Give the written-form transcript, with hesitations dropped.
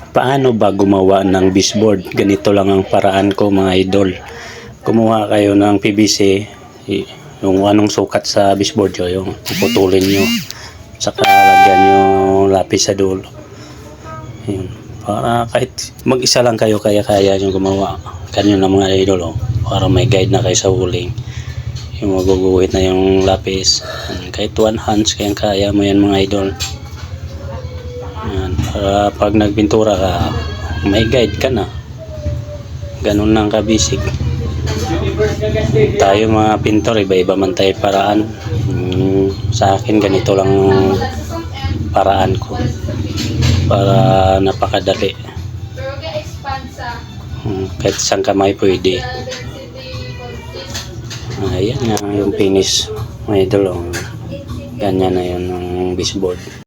Paano ba gumawa ng baseboard? Ganito lang ang paraan ko mga idol. Kumuha kayo ng PVC, yung anong sukat sa baseboard nyo, yung putulin nyo. Saka lagyan nyo lapis sa dulo. Yun. Para kahit mag-isa lang kayo, kaya nyo gumawa. Ganyan na mga idol. Para may guide na kayo sa huling. Yung maguguhit na yung lapis. Kahit one hands, kaya mo yan mga idol. Yan, para pag nagpintura ka, may guide ka na. Ganun lang ka-basic. Tayo mga pintor, iba-iba man tayo paraan. Sa akin, ganito lang paraan ko. Para napakadali. Kahit isang kamay pwede. Ayan nga yung finish. Mga idol, ganyan na yun ang baseboard.